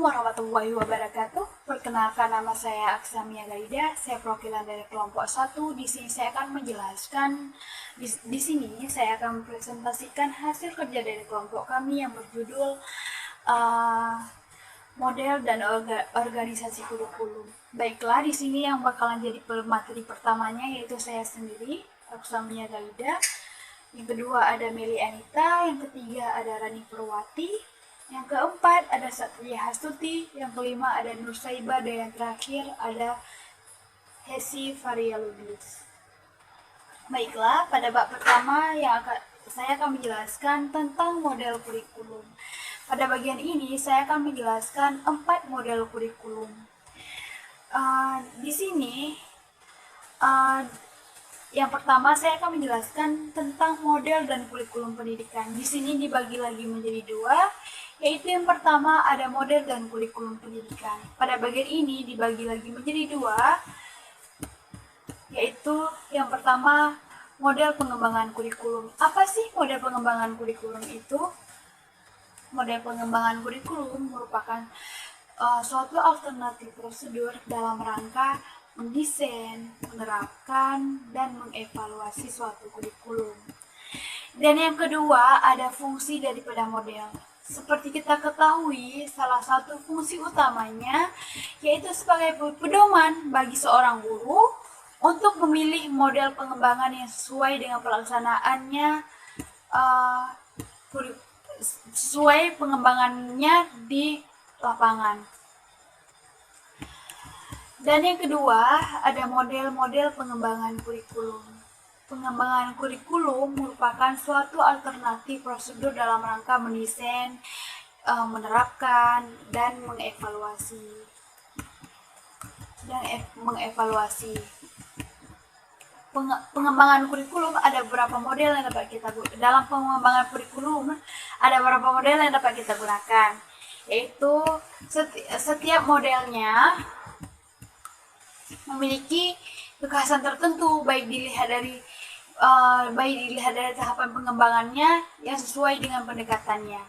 Assalamualaikum warahmatullahi wabarakatuh. Perkenalkan, nama saya Aksamia Gaida. Saya perwakilan dari kelompok 1. Di sini saya akan menjelaskan di sini saya akan mempresentasikan hasil kerja dari kelompok kami yang berjudul model dan organisasi kurikulum. Baiklah, di sini yang bakalan jadi materi pertamanya yaitu saya sendiri, Aksamia Gaida. Yang kedua ada Meli Anita, yang ketiga ada Rani Purwati, yang keempat ada Satria Hastuti, yang kelima ada Nur Saiba, dan yang terakhir ada Hesi Faria Lubis. Baiklah, pada bab pertama saya akan menjelaskan tentang model kurikulum. Pada bagian ini saya akan menjelaskan 4 model kurikulum. Di sini yang pertama saya akan menjelaskan tentang model dan kurikulum pendidikan. Di sini dibagi lagi menjadi 2. Yaitu yang pertama ada model dan kurikulum pendidikan. Pada bagian ini dibagi lagi menjadi 2, yaitu yang pertama model pengembangan kurikulum. Apa sih model pengembangan kurikulum itu? Model pengembangan kurikulum merupakan suatu alternatif prosedur dalam rangka mendesain, menerapkan, dan mengevaluasi suatu kurikulum. Dan yang kedua ada fungsi daripada model. Seperti kita ketahui, salah satu fungsi utamanya yaitu sebagai pedoman bagi seorang guru untuk memilih model pengembangan yang sesuai dengan pelaksanaannya, sesuai pengembangannya di lapangan. Dan yang kedua ada model-model pengembangan kurikulum. Pengembangan kurikulum merupakan suatu alternatif prosedur dalam rangka mendesain, menerapkan, dan mengevaluasi. Pengembangan kurikulum ada beberapa model yang dapat kita dalam pengembangan kurikulum ada beberapa model yang dapat kita gunakan, yaitu setiap modelnya memiliki kekhasan tertentu, baik dilihat dari tahapan pengembangannya yang sesuai dengan pendekatannya.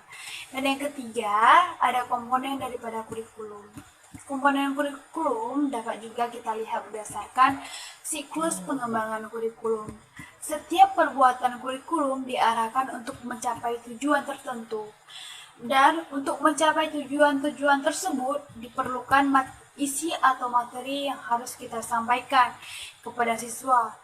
Dan yang ketiga ada komponen daripada kurikulum. Komponen kurikulum dapat juga kita lihat berdasarkan siklus pengembangan kurikulum. Setiap perbuatan kurikulum diarahkan untuk mencapai tujuan tertentu, dan untuk mencapai tujuan-tujuan tersebut diperlukan isi atau materi yang harus kita sampaikan kepada siswa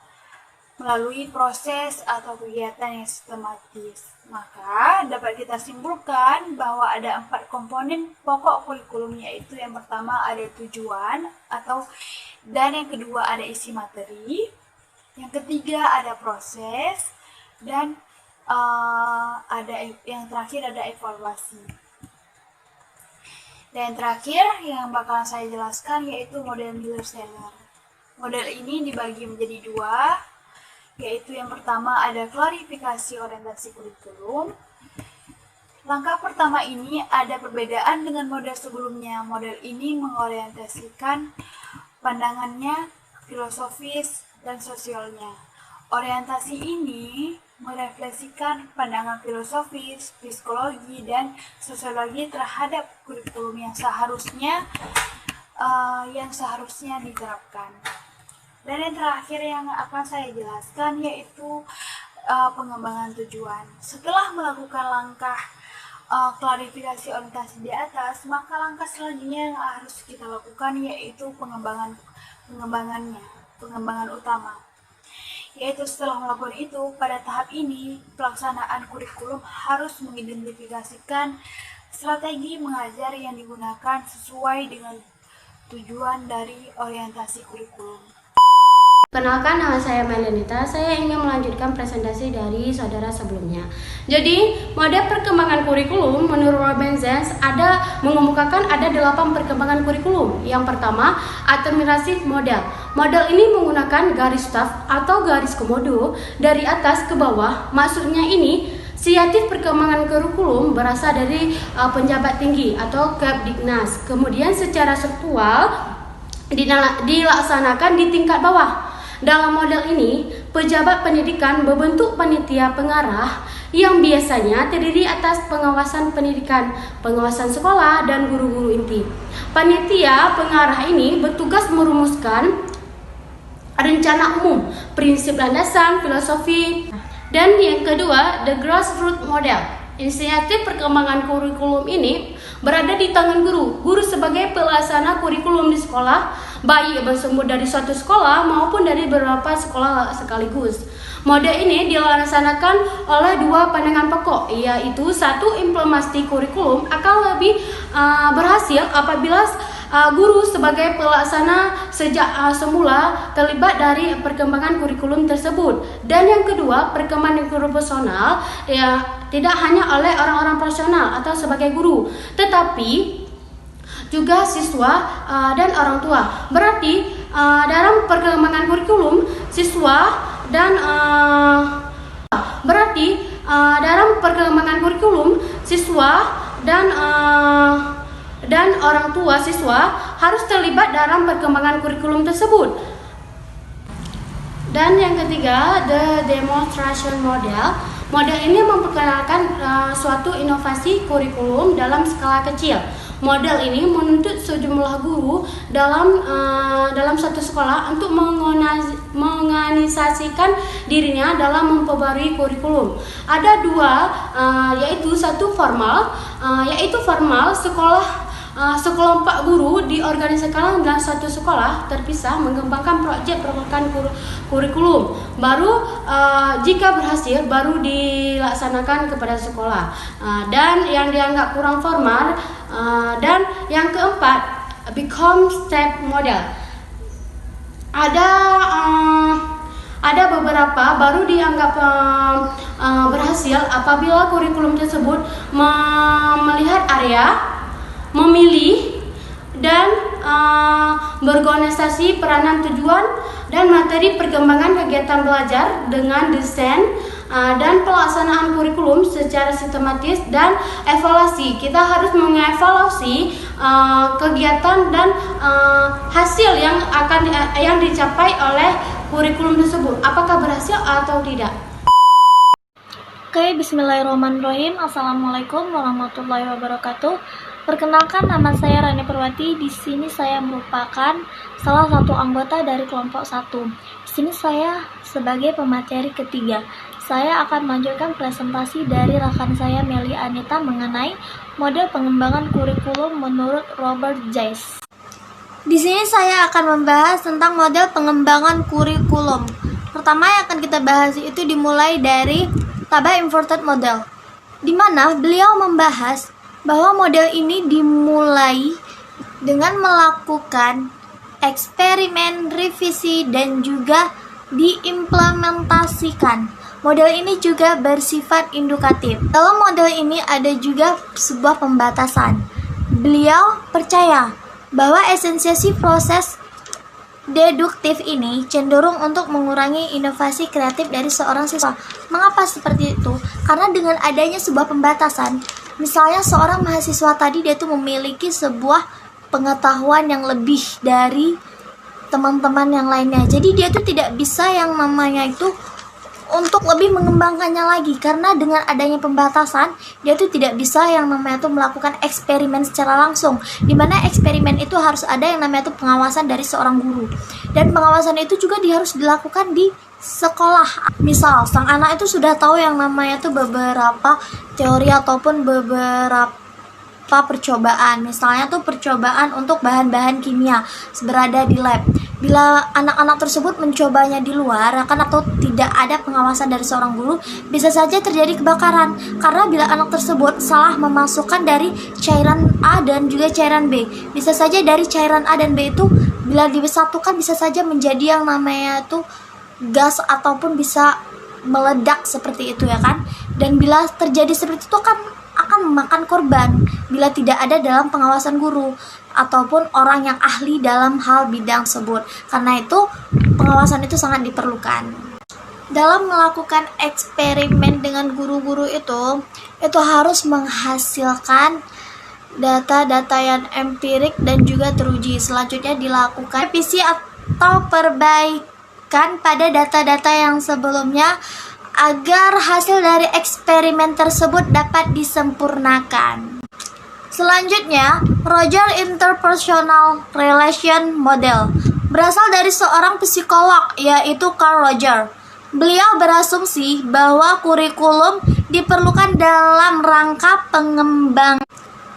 melalui proses atau kegiatan yang sistematis. Maka dapat kita simpulkan bahwa ada 4 komponen pokok kurikulum, yaitu yang pertama ada tujuan dan yang kedua ada isi materi, yang ketiga ada proses, dan yang terakhir ada evaluasi. Dan yang terakhir yang bakalan saya jelaskan yaitu model Miller-Zeller. Model ini dibagi menjadi 2, yaitu yang pertama ada klarifikasi orientasi kurikulum. Langkah pertama ini ada perbedaan dengan model sebelumnya. Model ini mengorientasikan pandangannya filosofis dan sosialnya. Orientasi ini merefleksikan pandangan filosofis, psikologi, dan sosiologi terhadap kurikulum yang seharusnya diterapkan. Dan yang terakhir yang akan saya jelaskan yaitu pengembangan tujuan. Setelah melakukan langkah klarifikasi orientasi di atas, maka langkah selanjutnya yang harus kita lakukan yaitu pengembangan utama. Yaitu setelah melakukan itu, pada tahap ini pelaksanaan kurikulum harus mengidentifikasikan strategi mengajar yang digunakan sesuai dengan tujuan dari orientasi kurikulum. Perkenalkan, nama saya Melenita. Saya ingin melanjutkan presentasi dari saudara sebelumnya. Jadi, model perkembangan kurikulum menurut Robenzens mengemukakan ada 8 perkembangan kurikulum. Yang pertama, administratif model. Model ini menggunakan garis staf atau garis komodo dari atas ke bawah. Maksudnya ini, siatif perkembangan kurikulum berasal dari penjabat tinggi atau Kepdiknas. Kemudian secara struktural dilaksanakan di tingkat bawah. Dalam model ini, pejabat pendidikan membentuk panitia pengarah yang biasanya terdiri atas pengawasan pendidikan, pengawasan sekolah, dan guru-guru inti. Panitia pengarah ini bertugas merumuskan rencana umum, prinsip landasan, filosofi, dan yang kedua, the grassroots model. Inisiatif perkembangan kurikulum ini berada di tangan guru. Guru sebagai pelaksana kurikulum di sekolah, baik bersumber dari suatu sekolah maupun dari beberapa sekolah sekaligus. Model ini dilaksanakan oleh dua pandangan pokok, yaitu satu, implementasi kurikulum akan lebih berhasil apabila guru sebagai pelaksana sejak semula terlibat dari perkembangan kurikulum tersebut. Dan yang kedua, perkembangan kurikulum personal tidak hanya oleh orang-orang profesional atau sebagai guru, tetapi juga siswa dan orang tua. Berarti dalam perkembangan kurikulum siswa dan dalam perkembangan kurikulum siswa dan orang tua siswa harus terlibat dalam perkembangan kurikulum tersebut. Dan yang ketiga, the demonstration model. Model ini memperkenalkan suatu inovasi kurikulum dalam skala kecil. Model ini menuntut sejumlah guru dalam satu sekolah untuk mengorganisasikan dirinya dalam memperbarui kurikulum. Ada dua, yaitu satu formal, sekelompok guru diorganisasikan dalam satu sekolah terpisah mengembangkan proyek perlukan kurikulum. Baru jika berhasil baru dilaksanakan kepada sekolah. Dan yang dianggap kurang formal, dan yang keempat, become step model. Ada beberapa baru dianggap berhasil apabila kurikulum tersebut melihat area, memilih, dan berorganisasi peranan tujuan dan materi perkembangan kegiatan belajar dengan desain dan pelaksanaan kurikulum secara sistematis dan evaluasi. Kita harus mengevaluasi kegiatan dan hasil yang dicapai oleh kurikulum tersebut, apakah berhasil atau tidak. Oke, bismillahirrahmanirrahim. Assalamualaikum warahmatullahi wabarakatuh. Perkenalkan, nama saya Rani Perwati. Di sini saya merupakan salah satu anggota dari kelompok 1. Di sini saya sebagai pemateri ketiga. Saya akan melanjutkan presentasi dari rekan saya Meli Anita mengenai model pengembangan kurikulum menurut Robert Jayes. Di sini saya akan membahas tentang model pengembangan kurikulum. Pertama yang akan kita bahas itu dimulai dari Taba Inverted Model, di mana beliau membahas bahwa model ini dimulai dengan melakukan eksperimen, revisi, dan juga diimplementasikan. Model ini juga bersifat indukatif. Dalam model ini ada juga sebuah pembatasan. Beliau percaya bahwa esensiasi proses deduktif ini cenderung untuk mengurangi inovasi kreatif dari seorang siswa. Mengapa seperti itu? Karena dengan adanya sebuah pembatasan, misalnya seorang mahasiswa tadi dia tuh memiliki sebuah pengetahuan yang lebih dari teman-teman yang lainnya. Jadi dia tuh tidak bisa yang namanya itu untuk lebih mengembangkannya lagi, karena dengan adanya pembatasan dia tuh tidak bisa yang namanya tuh melakukan eksperimen secara langsung, dimana eksperimen itu harus ada yang namanya tuh pengawasan dari seorang guru, dan pengawasan itu juga harus dilakukan di sekolah. Misal sang anak itu sudah tahu yang namanya tuh beberapa teori ataupun beberapa percobaan, misalnya tuh percobaan untuk bahan-bahan kimia berada di lab. Bila anak-anak tersebut mencobanya di luar, atau tidak ada pengawasan dari seorang guru, bisa saja terjadi kebakaran. Karena bila anak tersebut salah memasukkan dari cairan A dan juga cairan B, bisa saja dari cairan A dan B itu bila disatukan bisa saja menjadi yang namanya itu gas ataupun bisa meledak seperti itu ya kan. Dan bila terjadi seperti itu kan akan memakan korban bila tidak ada dalam pengawasan guru ataupun orang yang ahli dalam hal bidang tersebut. Karena itu pengawasan itu sangat diperlukan. Dalam melakukan eksperimen dengan guru-guru itu harus menghasilkan data-data yang empirik dan juga teruji. Selanjutnya dilakukan revisi atau perbaikan pada data-data yang sebelumnya agar hasil dari eksperimen tersebut dapat disempurnakan. Selanjutnya, Roger Interpersonal Relation Model berasal dari seorang psikolog, yaitu Carl Roger. Beliau berasumsi bahwa kurikulum diperlukan dalam rangka pengembangan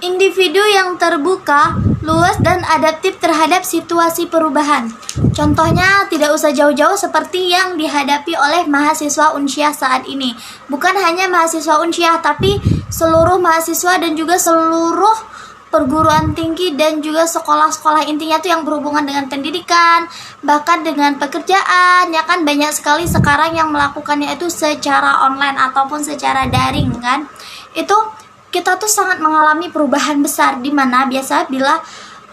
individu yang terbuka, luas, dan adaptif terhadap situasi perubahan. Contohnya tidak usah jauh-jauh seperti yang dihadapi oleh mahasiswa Unsyah saat ini. Bukan hanya mahasiswa Unsyah, tapi seluruh mahasiswa dan juga seluruh perguruan tinggi dan juga sekolah-sekolah, intinya tuh yang berhubungan dengan pendidikan, bahkan dengan pekerjaan, ya kan banyak sekali sekarang yang melakukannya itu secara online ataupun secara daring kan. Itu kita tuh sangat mengalami perubahan besar, di mana biasa bila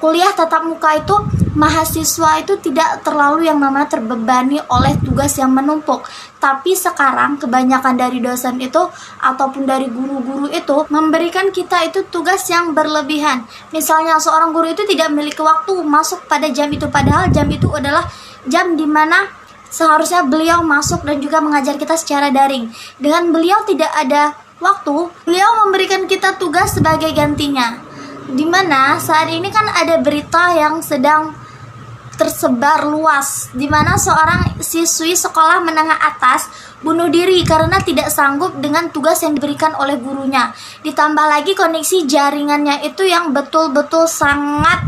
kuliah tatap muka itu mahasiswa itu tidak terlalu yang namanya terbebani oleh tugas yang menumpuk. Tapi sekarang kebanyakan dari dosen itu ataupun dari guru-guru itu memberikan kita itu tugas yang berlebihan. Misalnya seorang guru itu tidak memiliki waktu masuk pada jam itu, padahal jam itu adalah jam di mana seharusnya beliau masuk dan juga mengajar kita secara daring. Dengan beliau tidak ada waktu, beliau memberikan kita tugas sebagai gantinya. Dimana saat ini kan ada berita yang sedang tersebar luas, dimana seorang siswi sekolah menengah atas bunuh diri karena tidak sanggup dengan tugas yang diberikan oleh gurunya. Ditambah lagi koneksi jaringannya itu yang betul-betul sangat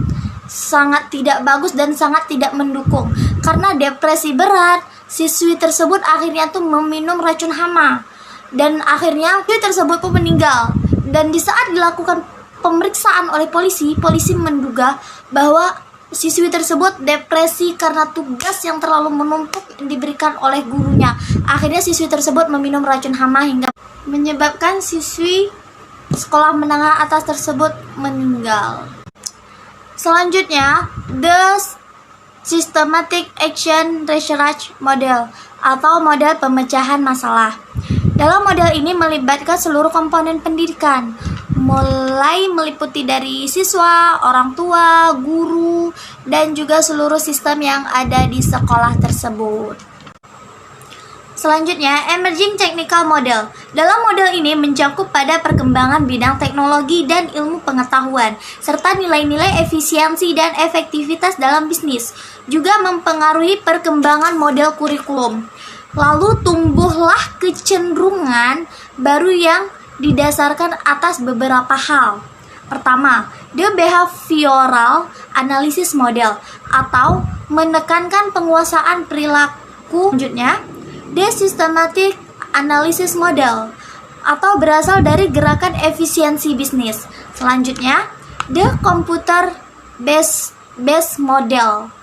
tidak bagus dan sangat tidak mendukung. Karena depresi berat, siswi tersebut akhirnya tuh meminum racun hama. Dan akhirnya siswi tersebut pun meninggal. Dan di saat dilakukan pemeriksaan oleh polisi menduga bahwa siswi tersebut depresi karena tugas yang terlalu menumpuk diberikan oleh gurunya. Akhirnya siswi tersebut meminum racun hama hingga menyebabkan siswi sekolah menengah atas tersebut meninggal. Selanjutnya, the Systematic Action Research Model atau model pemecahan masalah. Dalam model ini melibatkan seluruh komponen pendidikan, mulai meliputi dari siswa, orang tua, guru, dan juga seluruh sistem yang ada di sekolah tersebut. Selanjutnya, Emerging Technical Model. Dalam model ini mencakup pada perkembangan bidang teknologi dan ilmu pengetahuan, serta nilai-nilai efisiensi dan efektivitas dalam bisnis, juga mempengaruhi perkembangan model kurikulum. Lalu tumbuhlah kecenderungan baru yang didasarkan atas beberapa hal. Pertama, the Behavioral Analysis Model atau menekankan penguasaan perilaku. Selanjutnya, the Systematic Analysis Model atau berasal dari gerakan efisiensi bisnis. Selanjutnya, the Computer Based Model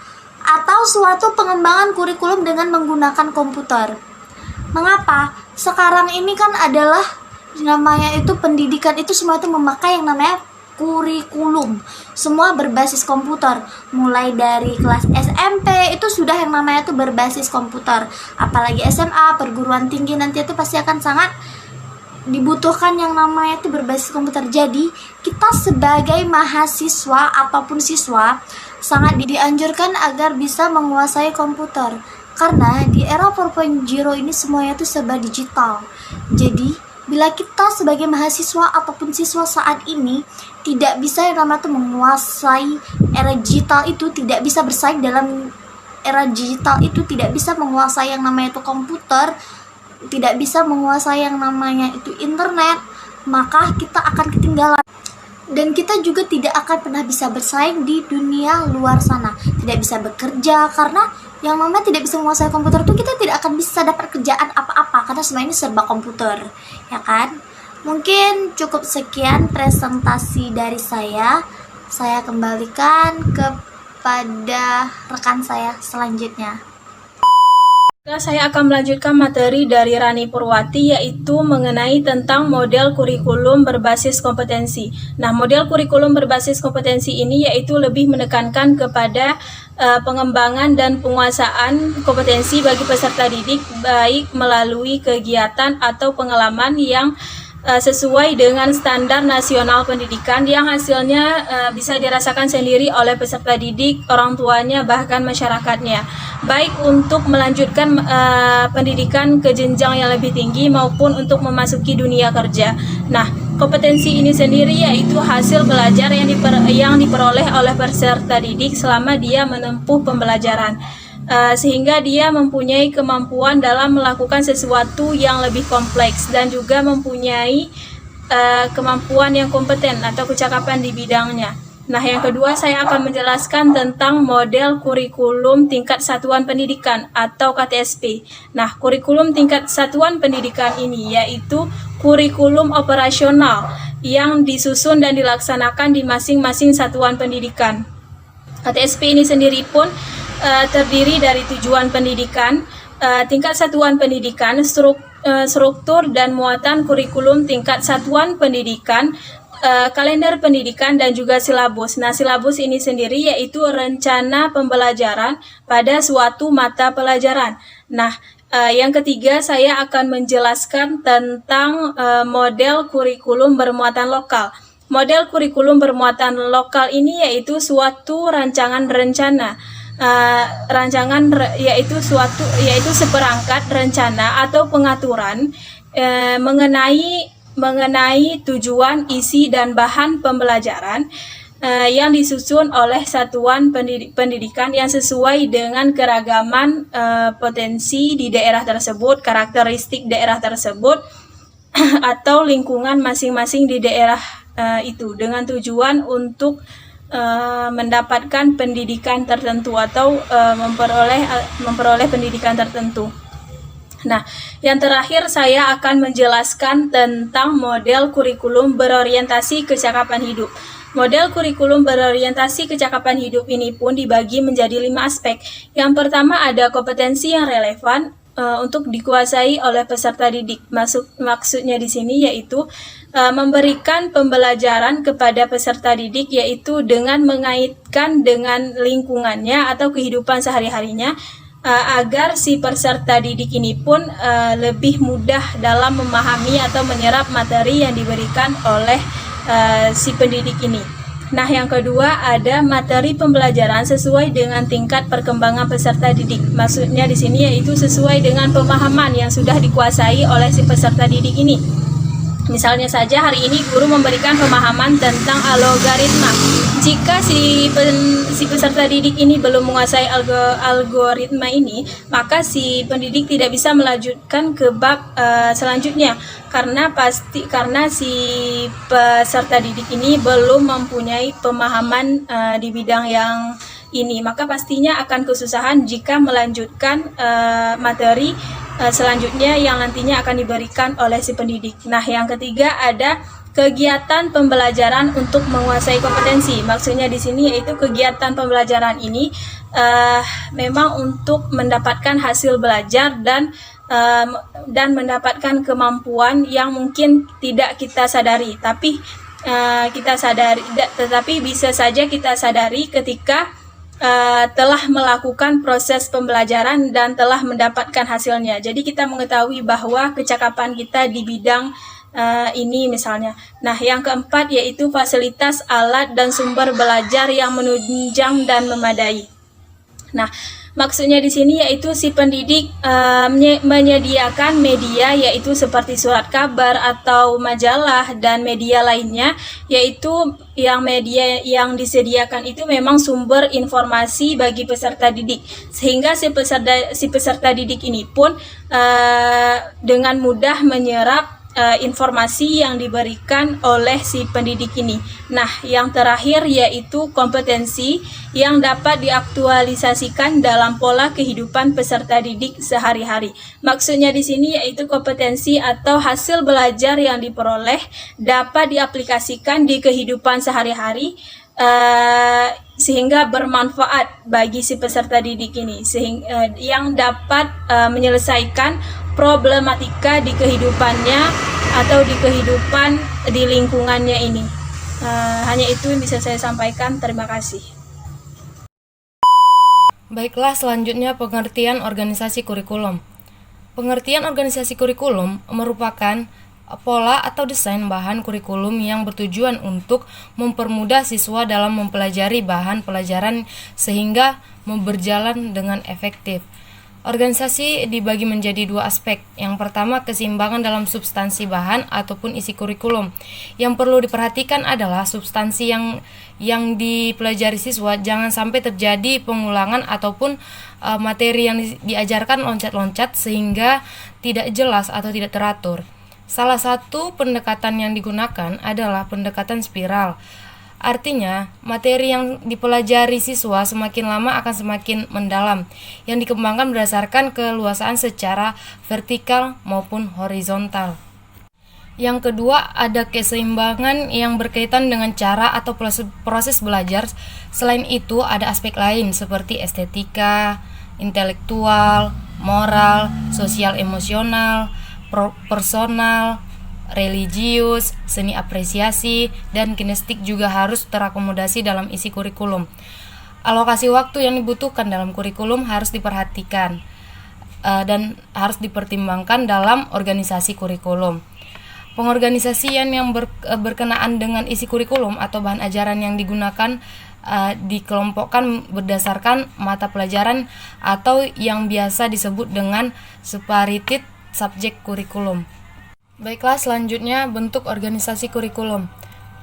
atau suatu pengembangan kurikulum dengan menggunakan komputer. Mengapa? Sekarang ini kan adalah namanya itu pendidikan itu semua itu memakai yang namanya kurikulum. Semua berbasis komputer. Mulai dari kelas SMP itu sudah yang namanya itu berbasis komputer. Apalagi SMA, perguruan tinggi nanti itu pasti akan sangat dibutuhkan yang namanya itu berbasis komputer. Jadi, kita sebagai mahasiswa ataupun siswa sangat dianjurkan agar bisa menguasai komputer. Karena di era 4.0 ini semuanya itu serba digital. Jadi, bila kita sebagai mahasiswa ataupun siswa saat ini tidak bisa yang namanya itu menguasai era digital itu, tidak bisa bersaing dalam era digital itu, tidak bisa menguasai yang namanya itu komputer, tidak bisa menguasai yang namanya itu internet, maka kita akan ketinggalan. Dan kita juga tidak akan pernah bisa bersaing di dunia luar sana. Tidak bisa bekerja karena yang namanya tidak bisa menguasai komputer itu kita tidak akan bisa dapat kerjaan apa-apa karena semua ini serba komputer, ya kan? Mungkin cukup sekian presentasi dari saya. Saya kembalikan kepada rekan saya selanjutnya. Saya akan melanjutkan materi dari Rani Purwati, yaitu mengenai tentang model kurikulum berbasis kompetensi. Nah, model kurikulum berbasis kompetensi ini yaitu lebih menekankan kepada pengembangan dan penguasaan kompetensi bagi peserta didik, baik melalui kegiatan atau pengalaman yang sesuai dengan standar nasional pendidikan yang hasilnya bisa dirasakan sendiri oleh peserta didik, orang tuanya, bahkan masyarakatnya. baik untuk melanjutkan pendidikan ke jenjang yang lebih tinggi maupun untuk memasuki dunia kerja. Nah, kompetensi ini sendiri yaitu hasil belajar yang diperoleh oleh peserta didik selama dia menempuh pembelajaran. Sehingga dia mempunyai kemampuan dalam melakukan sesuatu yang lebih kompleks dan juga mempunyai kemampuan yang kompeten atau kecakapan di bidangnya. Nah, yang kedua saya akan menjelaskan tentang model kurikulum tingkat satuan pendidikan atau KTSP. Nah, kurikulum tingkat satuan pendidikan ini yaitu kurikulum operasional yang disusun dan dilaksanakan di masing-masing satuan pendidikan. KTSP ini sendiri pun terdiri dari tujuan pendidikan, tingkat satuan pendidikan, struktur dan muatan kurikulum tingkat satuan pendidikan, kalender pendidikan dan juga silabus. Nah, silabus ini sendiri yaitu rencana pembelajaran pada suatu mata pelajaran. Nah, yang ketiga saya akan menjelaskan tentang model kurikulum bermuatan lokal. Model kurikulum bermuatan lokal ini yaitu suatu rancangan rencana. Yaitu seperangkat rencana atau pengaturan mengenai tujuan, isi, dan bahan pembelajaran yang disusun oleh satuan pendidikan yang sesuai dengan keragaman potensi di daerah tersebut, karakteristik daerah tersebut, atau lingkungan masing-masing di daerah itu dengan tujuan untuk mendapatkan pendidikan tertentu atau memperoleh pendidikan tertentu. Nah, yang terakhir saya akan menjelaskan tentang model kurikulum berorientasi kecakapan hidup. Model kurikulum berorientasi kecakapan hidup ini pun dibagi menjadi 5 aspek. Yang pertama ada kompetensi yang relevan untuk dikuasai oleh peserta didik. Maksudnya di sini yaitu memberikan pembelajaran kepada peserta didik yaitu dengan mengaitkan dengan lingkungannya atau kehidupan sehari-harinya, agar si peserta didik ini pun lebih mudah dalam memahami atau menyerap materi yang diberikan oleh si pendidik ini. Nah, yang kedua ada materi pembelajaran sesuai dengan tingkat perkembangan peserta didik. Maksudnya di sini yaitu sesuai dengan pemahaman yang sudah dikuasai oleh si peserta didik ini. Misalnya saja hari ini guru memberikan pemahaman tentang algoritma. Jika si peserta didik ini belum menguasai algoritma ini, maka si pendidik tidak bisa melanjutkan ke bab selanjutnya karena si peserta didik ini belum mempunyai pemahaman di bidang yang ini, maka pastinya akan kesusahan jika melanjutkan materi selanjutnya yang nantinya akan diberikan oleh si pendidik. Nah, yang ketiga ada kegiatan pembelajaran untuk menguasai kompetensi. Maksudnya di sini yaitu kegiatan pembelajaran ini memang untuk mendapatkan hasil belajar dan mendapatkan kemampuan yang mungkin tidak kita sadari, tetapi bisa saja kita sadari ketika telah melakukan proses pembelajaran dan telah mendapatkan hasilnya. Jadi kita mengetahui bahwa kecakapan kita di bidang ini misalnya. Nah, yang keempat yaitu fasilitas alat dan sumber belajar yang menunjang dan memadai. Nah, maksudnya di sini yaitu si pendidik menyediakan media yaitu seperti surat kabar atau majalah dan media lainnya, yaitu yang media yang disediakan itu memang sumber informasi bagi peserta didik, sehingga si peserta didik ini pun dengan mudah menyerap informasi yang diberikan oleh si pendidik ini. Nah, yang terakhir yaitu kompetensi yang dapat diaktualisasikan dalam pola kehidupan peserta didik sehari-hari. Maksudnya di sini yaitu kompetensi atau hasil belajar yang diperoleh dapat diaplikasikan di kehidupan sehari-hari sehingga bermanfaat bagi si peserta didik ini, yang dapat menyelesaikan problematika di kehidupannya atau di kehidupan di lingkungannya ini. Hanya itu yang bisa saya sampaikan. Terima kasih. Baiklah, selanjutnya pengertian organisasi kurikulum. Pengertian organisasi kurikulum merupakan pola atau desain bahan kurikulum yang bertujuan untuk mempermudah siswa dalam mempelajari bahan pelajaran sehingga berjalan dengan efektif. Organisasi dibagi menjadi dua aspek. Yang pertama, keseimbangan dalam substansi bahan ataupun isi kurikulum. Yang perlu diperhatikan adalah substansi yang dipelajari siswa jangan sampai terjadi pengulangan ataupun materi yang diajarkan loncat-loncat sehingga tidak jelas atau tidak teratur. Salah satu pendekatan yang digunakan adalah pendekatan spiral. Artinya, materi yang dipelajari siswa semakin lama akan semakin mendalam, yang dikembangkan berdasarkan keluasaan secara vertikal maupun horizontal. Yang kedua, ada keseimbangan yang berkaitan dengan cara atau proses belajar. Selain itu, ada aspek lain seperti estetika, intelektual, moral, sosial emosional, personal, religius, seni apresiasi, dan kinestik juga harus terakomodasi dalam isi kurikulum. Alokasi waktu yang dibutuhkan dalam kurikulum harus diperhatikan dan harus dipertimbangkan dalam organisasi kurikulum. Pengorganisasian yang berkenaan dengan isi kurikulum atau bahan ajaran yang digunakan dikelompokkan berdasarkan mata pelajaran atau yang biasa disebut dengan separated subject kurikulum. Baiklah, selanjutnya bentuk organisasi kurikulum.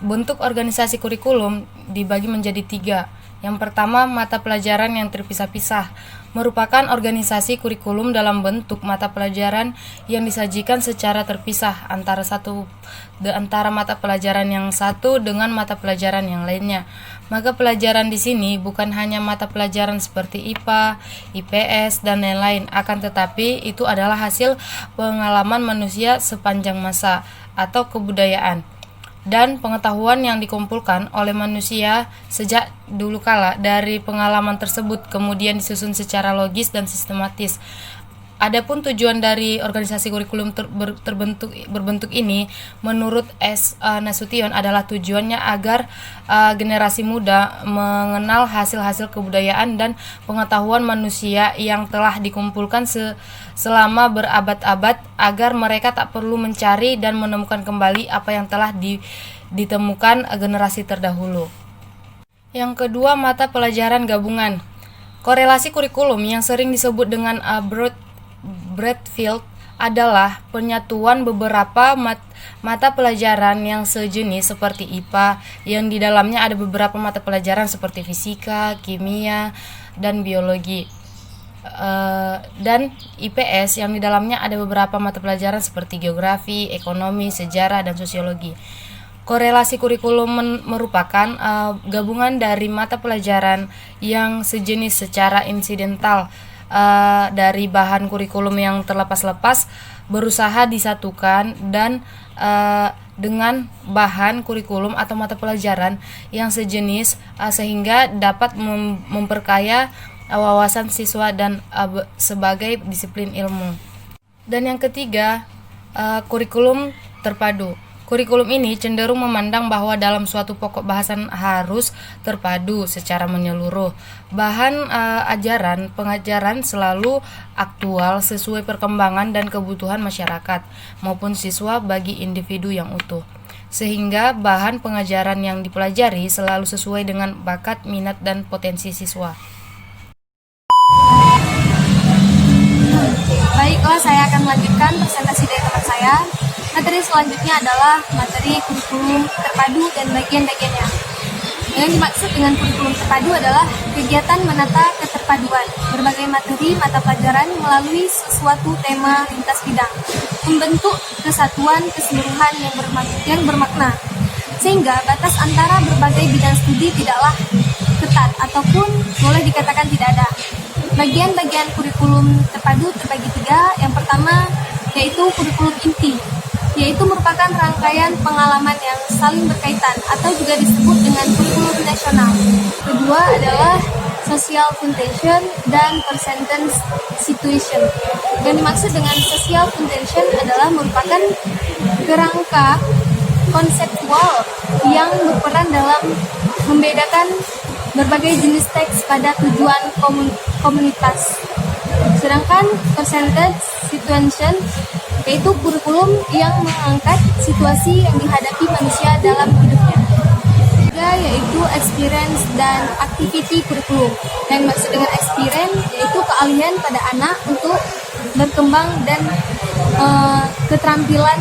Bentuk organisasi kurikulum dibagi menjadi 3. Yang pertama, mata pelajaran yang terpisah-pisah merupakan organisasi kurikulum dalam bentuk mata pelajaran yang disajikan secara terpisah antara mata pelajaran yang satu dengan mata pelajaran yang lainnya. Maka pelajaran di sini bukan hanya mata pelajaran seperti IPA, IPS, dan lain-lain, akan tetapi itu adalah hasil pengalaman manusia sepanjang masa atau kebudayaan dan pengetahuan yang dikumpulkan oleh manusia sejak dulu kala. Dari pengalaman tersebut kemudian disusun secara logis dan sistematis. Adapun tujuan dari organisasi kurikulum berbentuk ini menurut S. Nasution adalah tujuannya agar generasi muda mengenal hasil-hasil kebudayaan dan pengetahuan manusia yang telah dikumpulkan selama berabad-abad agar mereka tak perlu mencari dan menemukan kembali apa yang telah ditemukan generasi terdahulu. Yang kedua, mata pelajaran gabungan. Korelasi kurikulum yang sering disebut dengan Bradfield adalah penyatuan beberapa mata pelajaran yang sejenis seperti IPA yang di dalamnya ada beberapa mata pelajaran seperti fisika, kimia, dan biologi, dan IPS yang di dalamnya ada beberapa mata pelajaran seperti geografi, ekonomi, sejarah, dan sosiologi. Korelasi kurikulum merupakan gabungan dari mata pelajaran yang sejenis secara insidental dari bahan kurikulum yang terlepas-lepas berusaha disatukan dan dengan bahan kurikulum atau mata pelajaran yang sejenis sehingga dapat memperkaya wawasan siswa dan sebagai disiplin ilmu. Dan yang ketiga, kurikulum terpadu. Kurikulum ini cenderung memandang bahwa dalam suatu pokok bahasan harus terpadu secara menyeluruh. Bahan pengajaran selalu aktual sesuai perkembangan dan kebutuhan masyarakat maupun siswa bagi individu yang utuh. Sehingga bahan pengajaran yang dipelajari selalu sesuai dengan bakat, minat, dan potensi siswa. Baiklah, saya akan melanjutkan presentasi dari teman saya. Materi selanjutnya adalah materi kurikulum terpadu dan bagian-bagiannya. Yang dimaksud dengan kurikulum terpadu adalah kegiatan menata keterpaduan berbagai materi mata pelajaran melalui sesuatu tema lintas bidang, membentuk kesatuan keseluruhan yang bermakna, sehingga batas antara berbagai bidang studi tidaklah ketat ataupun boleh dikatakan tidak ada. Bagian-bagian kurikulum terpadu terbagi 3. Yang pertama yaitu kurikulum inti, yaitu merupakan rangkaian pengalaman yang saling berkaitan atau juga disebut dengan kurikulum nasional. Kedua adalah social foundation dan percentage situation. Yang dimaksud dengan social foundation adalah merupakan kerangka konseptual yang berperan dalam membedakan berbagai jenis teks pada tujuan komunitas. Sedangkan percentage situation yaitu kurikulum yang mengangkat situasi yang dihadapi manusia dalam hidupnya. Ketiga yaitu experience dan activity kurikulum. Yang maksud dengan experience yaitu keahlian pada anak untuk berkembang dan keterampilan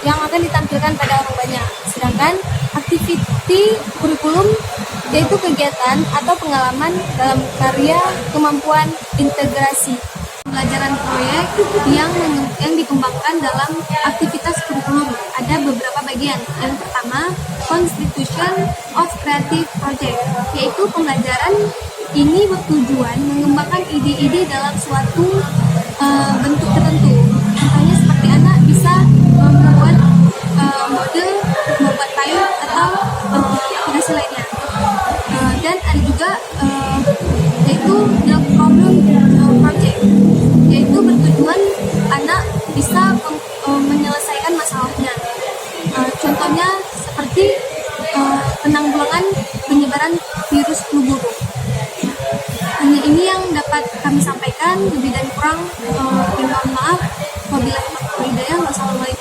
yang akan ditampilkan pada orang banyak. Sedangkan activity kurikulum yaitu kegiatan atau pengalaman dalam karya kemampuan integrasi. Pelajaran proyek yang dikembangkan dalam aktivitas kurikulum ada beberapa bagian. Yang pertama, constitution of creative project, yaitu pembelajaran ini bertujuan mengembangkan ide-ide dalam suatu bentuk tertentu. Contohnya seperti anak bisa membuat model, membuat kayu atau aplikasi lainnya. Dan ada juga yaitu the problem project, yaitu bertujuan anak bisa menyelesaikan masalahnya. Contohnya seperti penanggulangan penyebaran virus flu burung. Hanya ini yang dapat kami sampaikan, lebih dan kurang mohon maaf. Wabillahi taufiq wal hidayah. Wassalamualaikum